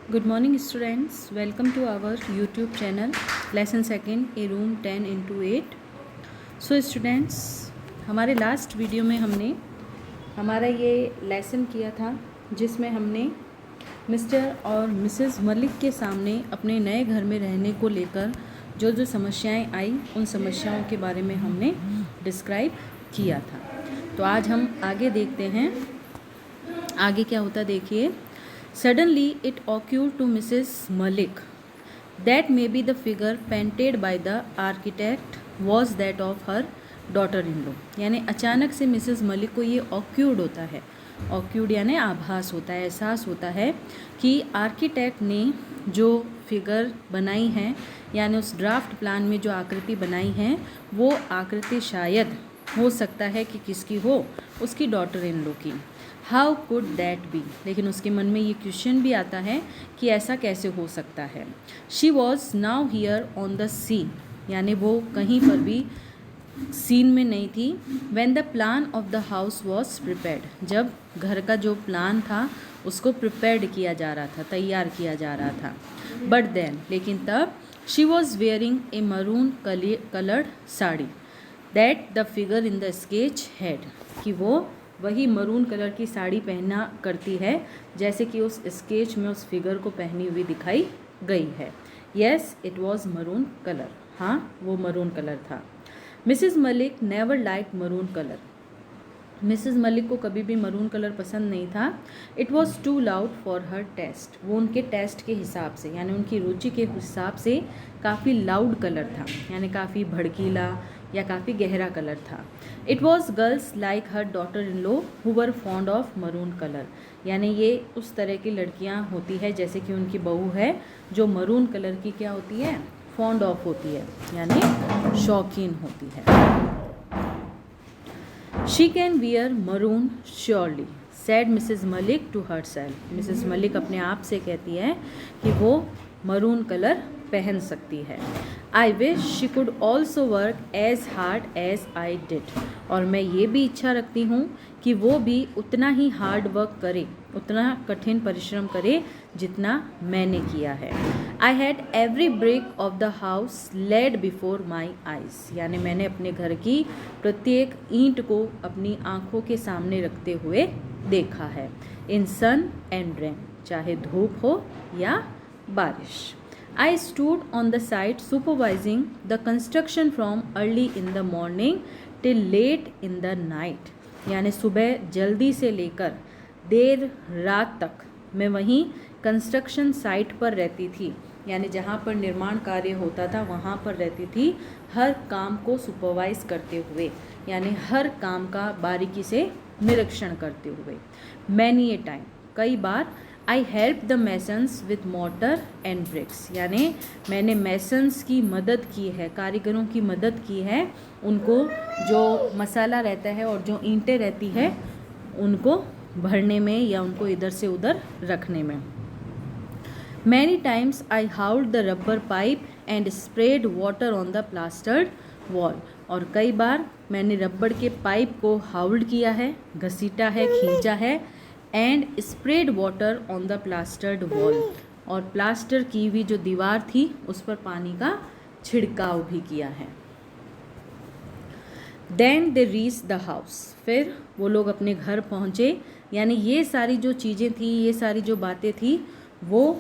Good morning students, welcome to our YouTube channel lesson second a room 10x8. So students, हमारे last video में हमने हमारा ये lesson किया था जिसमें हमने मिस्टर और मिसेस मलिक के सामने अपने नए घर में रहने को लेकर जो जो समस्याएं आई उन समस्याओं के बारे में हमने डिस्क्राइब किया था। तो आज हम आगे देखते हैं, आगे क्या होता देखिए। Suddenly it occurred to Mrs. Malik that maybe the figure painted by the architect was that of her daughter-in-law। यानी अचानक से मिसेस मलिक को ये ऑक्यूर्ड होता है, ऑक्यूर्ड यानी आभास होता है, एहसास होता है कि आर्किटेक्ट ने जो फिगर बनाई है यानी उस ड्राफ्ट प्लान में जो आकृति बनाई है वो आकृति शायद हो सकता है कि किसकी हो, उसकी डॉटर इन लो की। हाउ कुड दैट बी, लेकिन उसके मन में ये क्वेश्चन भी आता है कि ऐसा कैसे हो सकता है। She was now here on the scene, यानी वो कहीं पर भी सीन में नहीं थी। When the plan of the house was prepared, जब घर का जो प्लान था उसको प्रिपेयर्ड किया जा रहा था, तैयार किया जा रहा था। बट देन, लेकिन तब she was wearing A maroon coloured sari that the figure in the sketch had, कि वो वही मरून कलर की साड़ी पहना करती है जैसे कि उस स्केच में उस फिगर को पहनी हुई दिखाई गई है। Yes it was maroon colour, हाँ वो मरून कलर था। Mrs Malik never like maroon colour, Mrs Malik को कभी भी मरून कलर पसंद नहीं था। It was too loud for her taste, वो उनके टेस्ट के हिसाब से यानी उनकी रुचि के हिसाब से काफ़ी लाउड कलर था, यानी काफ़ी भड़कीला या काफ़ी गहरा कलर था। It was girls like her daughter in low who were fond of maroon colour, यानी ये उस तरह की लड़कियां होती है जैसे कि उनकी बहू है जो मरून कलर की क्या होती है, फॉन्ड ऑफ होती है, यानी शौकीन होती है। She can wear maroon surely said Mrs Malik to herself, Mrs Malik अपने आप से कहती है कि वो मरून कलर पहन सकती है। I wish she could also work as hard as I did, और मैं ये भी इच्छा रखती हूँ कि वो भी उतना ही हार्ड वर्क करे, उतना कठिन परिश्रम करे जितना मैंने किया है। I had every brick of the house laid before my eyes, यानी मैंने अपने घर की प्रत्येक ईंट को अपनी आँखों के सामने रखते हुए देखा है। इन सन एंड रेन, चाहे धूप हो या बारिश। I stood on the site supervising the construction from early in the morning till late in the night, यानी सुबह जल्दी से लेकर देर रात तक मैं वहीं कंस्ट्रक्शन साइट पर रहती थी, यानी जहाँ पर निर्माण कार्य होता था वहाँ पर रहती थी, हर काम को सुपरवाइज करते हुए, यानी हर काम का बारीकी से निरीक्षण करते हुए। मैनी ए टाइम, कई बार। I help the masons with mortar and bricks, यानी मैंने मैसन्स की मदद की है, कारीगरों की मदद की है, उनको जो मसाला रहता है और जो ईंटें रहती है उनको भरने में या उनको इधर से उधर रखने में। Many times I hauled the rubber pipe and spread water on the plastered wall, और कई बार मैंने रबड़ के पाइप को हाउल्ड किया है, घसीटा है, खींचा है, and spread water on the plastered wall, और प्लास्टर की हुई जो दीवार थी उस पर पानी का छिड़काव भी किया है। Then they reach the house, फिर वो लोग अपने घर पहुँचे, यानी ये सारी जो चीज़ें थी, ये सारी जो बातें थी वो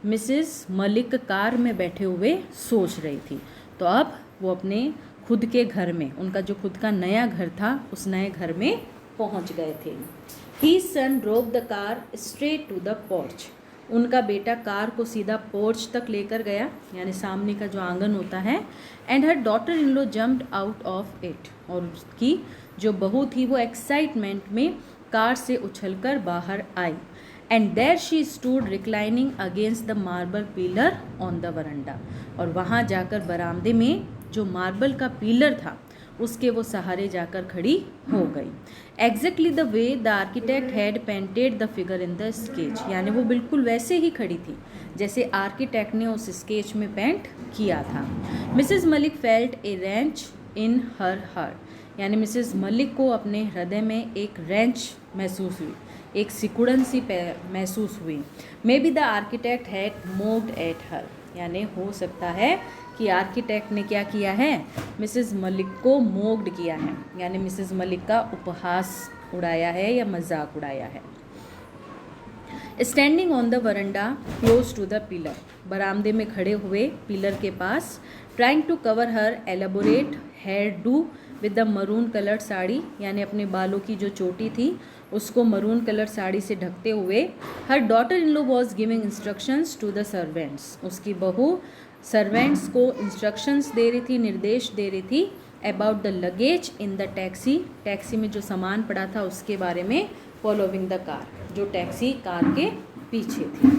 मिसेस मलिक कार में बैठे हुए सोच रही थी। तो अब वो अपने खुद के घर में, उनका जो खुद का नया घर था उस नए घर में पहुँच गए थे। His son drove the car straight to the porch, उनका बेटा कार को सीधा पोर्च तक लेकर गया, यानी सामने का जो आंगन होता है। And her daughter in low jumped out of it, और उसकी जो बहू थी वो एक्साइटमेंट में कार से उछलकर बाहर आई। And there she stood reclining against the marble pillar on the verandah, और वहाँ जाकर बरामदे में जो मार्बल का पिलर था उसके वो सहारे जाकर खड़ी हो गई। Exactly the way the architect had painted the figure in the sketch, यानी वो बिल्कुल वैसे ही खड़ी थी जैसे आर्किटेक्ट ने उस स्केच में पेंट किया था। Mrs Malik felt a wrench in her heart, यानी मिसेस मलिक को अपने हृदय में एक रेंच महसूस हुई, एक सिकुड़न सी महसूस हुई। May be the architect had moved at her, यानी हो सकता है कि आर्किटेक्ट ने क्या किया है, मिसेस मलिक को मोक्ड किया है, यानी मिसेस मलिक का उपहास उड़ाया है या मजाक उड़ाया है। Standing on the verandah close to the pillar, बरामदे में खड़े हुए पिलर के पास, trying to cover her elaborate hairdo with the maroon coloured sari, यानी अपने बालों की जो चोटी थी उसको मरून कलर साड़ी से ढकते हुए, her daughter in law was giving instructions to the servants, उसकी बहू सर्वेंट्स को इंस्ट्रक्शंस दे रही थी, निर्देश दे रही थी, about the luggage in the taxi, taxi में जो सामान पड़ा था उसके बारे में, फॉलोइंग द कार, जो टैक्सी कार के पीछे थी।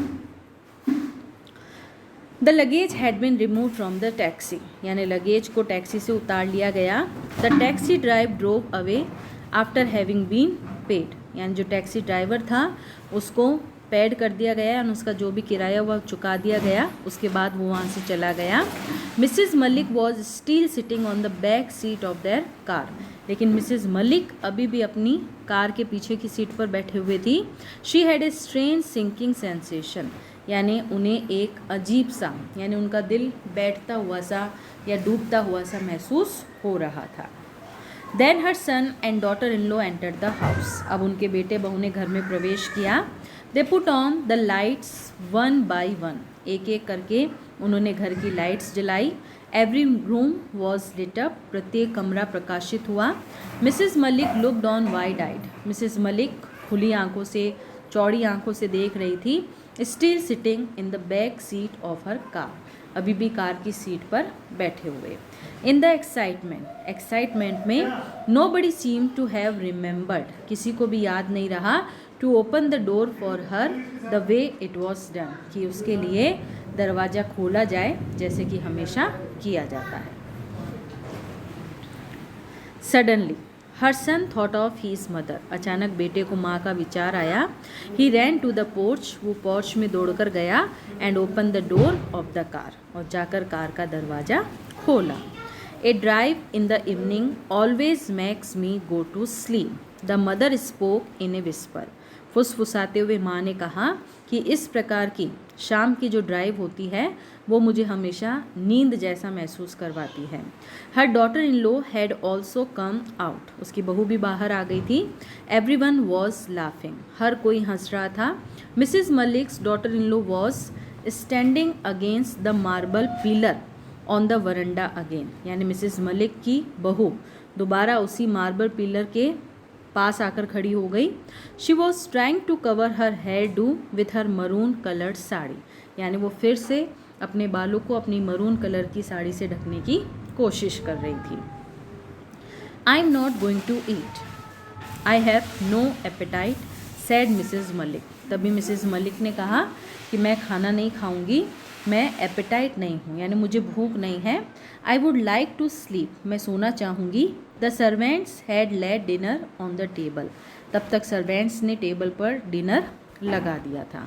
The luggage had been remove from the taxi, यानी लगेज को टैक्सी से उतार लिया गया। The taxi drive drove away after having been paid, यानी जो टैक्सी ड्राइवर था उसको पेड कर दिया गया और उसका जो भी किराया वह चुका दिया गया, उसके बाद वो वहाँ से चला गया। Mrs Malik was still sitting on the back seat of their car, लेकिन मिसेस मलिक अभी भी अपनी कार के पीछे की सीट पर बैठे हुए थी। She had a strange sinking sensation, यानी उन्हें एक अजीब सा, यानी उनका दिल बैठता हुआ सा या डूबता हुआ सा महसूस हो रहा था। Then her son and daughter in law entered the house, अब उनके बेटे बहू ने घर में प्रवेश किया। They put on the lights one by one, एक एक करके उन्होंने घर की लाइट्स जलाई। Every room was lit up, प्रत्येक कमरा प्रकाशित हुआ। Mrs Malik looked on wide eyed, Mrs Malik खुली आंखों से, चौड़ी आंखों से देख रही थी। Still sitting in the back seat of her car, अभी भी कार की सीट पर बैठे हुए। इन द एक्साइटमेंट में nobody seem to have remembered, किसी को भी याद नहीं रहा, to open the door for her the way it was done, कि उसके लिए दरवाज़ा खोला जाए जैसे कि हमेशा किया जाता है। Suddenly her son thought of his mother, अचानक बेटे को माँ का विचार आया। He ran to the porch, वो पोर्च में दौड़कर गया। And open the door of the car, और जाकर कार का दरवाज़ा खोला। A drive in the evening always makes me go to sleep, the mother spoke in a whisper, फुसफुसाते हुए माँ ने कहा कि इस प्रकार की शाम की जो ड्राइव होती है वो मुझे हमेशा नींद जैसा महसूस करवाती है। Her daughter in law had also come out, उसकी बहू भी बाहर आ गई थी। एवरी वन वॉज लाफिंग, हर कोई हंस रहा था। Mrs Malik's daughter in law was standing against the marble pillar on the verandah again, यानी मिसिज मलिक की बहू दोबारा उसी मार्बल पिलर के पास आकर खड़ी हो गई। She was trying to cover her hairdo with her maroon coloured sari, यानी वो फिर से अपने बालों को अपनी मरून कलर की साड़ी से ढकने की कोशिश कर रही थी। I am not going to eat, I have no appetite, said Mrs Malik, तभी मिसेज मलिक ने कहा कि मैं खाना नहीं खाऊंगी, मैं एपेटाइट नहीं हूँ, यानी मुझे भूख नहीं है। I would like to sleep, मैं सोना चाहूँगी। The servants had laid dinner on the table, तब तक सर्वेंट्स ने टेबल पर डिनर लगा दिया था।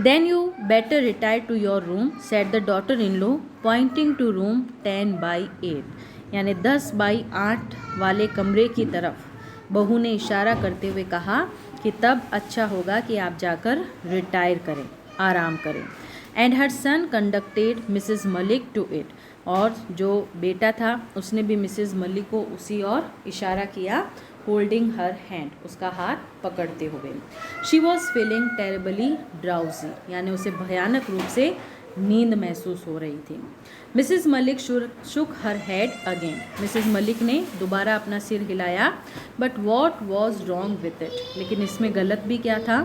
Then you better retire to your room, said the daughter in law pointing to room 10/8, यानी 10/8 वाले कमरे की तरफ बहू ने इशारा करते हुए कहा कि तब अच्छा होगा कि आप जाकर रिटायर करें, आराम करें। And her son conducted Mrs Malik to it, और जो बेटा था उसने भी मिसेज मलिक को उसी ओर इशारा किया, होल्डिंग हर हैंड, उसका हाथ पकड़ते हुए। She was feeling terribly drowsy, यानी उसे भयानक रूप से नींद महसूस हो रही थी। Mrs Malik shook her head again, Mrs Malik ने दोबारा अपना सिर हिलाया। But what was wrong with it, लेकिन इसमें गलत भी क्या था।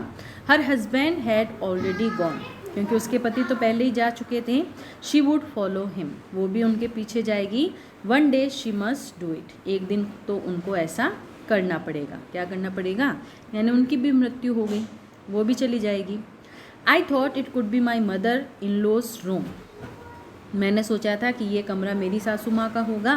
Her husband had already gone, क्योंकि उसके पति तो पहले ही जा चुके थे। शी वुड फॉलो हिम, वो भी उनके पीछे जाएगी। One day she must do it, एक दिन तो उनको ऐसा करना पड़ेगा। क्या करना पड़ेगा, यानी उनकी भी मृत्यु हो गई, वो भी चली जाएगी। I thought it could be my mother in law's room, मैंने सोचा था कि ये कमरा मेरी सासू माँ का होगा।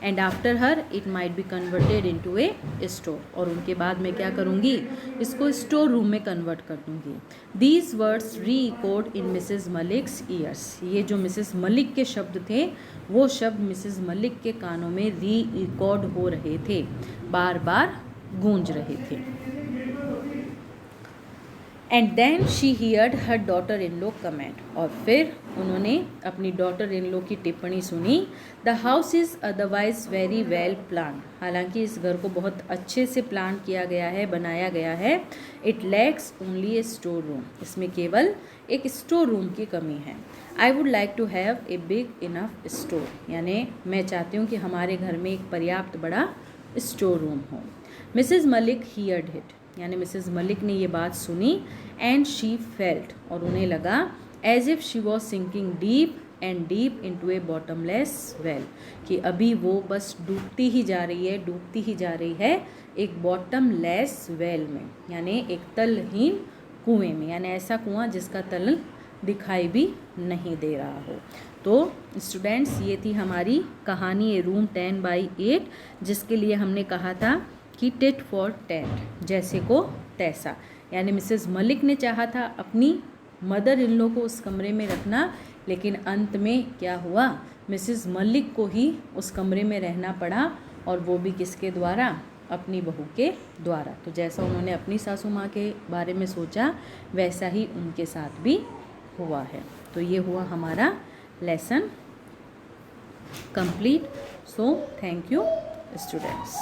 And after her it might be converted into A store, और उनके बाद मैं क्या करूँगी, इसको स्टोर रूम में कन्वर्ट कर दूँगी। दीज वर्ड्स री इकोड इन मिसेज मलिक्स ईयर्स, ये जो मिसेज मलिक के शब्द थे वो शब्द मिसेज मलिक के कानों में री इकोड हो रहे थे, बार बार गूंज रहे थे। And then she heard her daughter in law comment, और फिर उन्होंने अपनी डॉटर इन लॉ की टिप्पणी सुनी। The house is otherwise very well plan, हालांकि इस घर को बहुत अच्छे से प्लान किया गया है, बनाया गया है। It lacks only a store room, इसमें केवल एक स्टोर रूम की कमी है। I would like to have a big enough store, यानी मैं चाहती हूँ कि हमारे घर में एक पर्याप्त बड़ा स्टोर रूम हो। मिसेज़ मलिक हियर्ड इट, यानी मिसेज़ मलिक ने ये बात सुनी। एंड शी फेल्ट, और उन्हें लगा as if she was sinking deep and deep into a bottomless well, कि अभी वो बस डूबती ही जा रही है, डूबती ही जा रही है एक बॉटमलेस वेल में, यानी एक तलहीन कुएं में, यानी ऐसा कुआं जिसका तल दिखाई भी नहीं दे रहा हो। तो स्टूडेंट्स, ये थी हमारी कहानी ए रूम 10/8, जिसके लिए हमने कहा था कि टिट फॉर टैट, जैसे को तैसा, यानी मिसेस मलिक ने चाहा था अपनी मदर इन लॉ को उस कमरे में रखना, लेकिन अंत में क्या हुआ, मिसेस मलिक को ही उस कमरे में रहना पड़ा, और वो भी किसके द्वारा, अपनी बहू के द्वारा। तो जैसा उन्होंने अपनी सासू माँ के बारे में सोचा, वैसा ही उनके साथ भी हुआ है। तो ये हुआ हमारा lesson complete. So thank you students.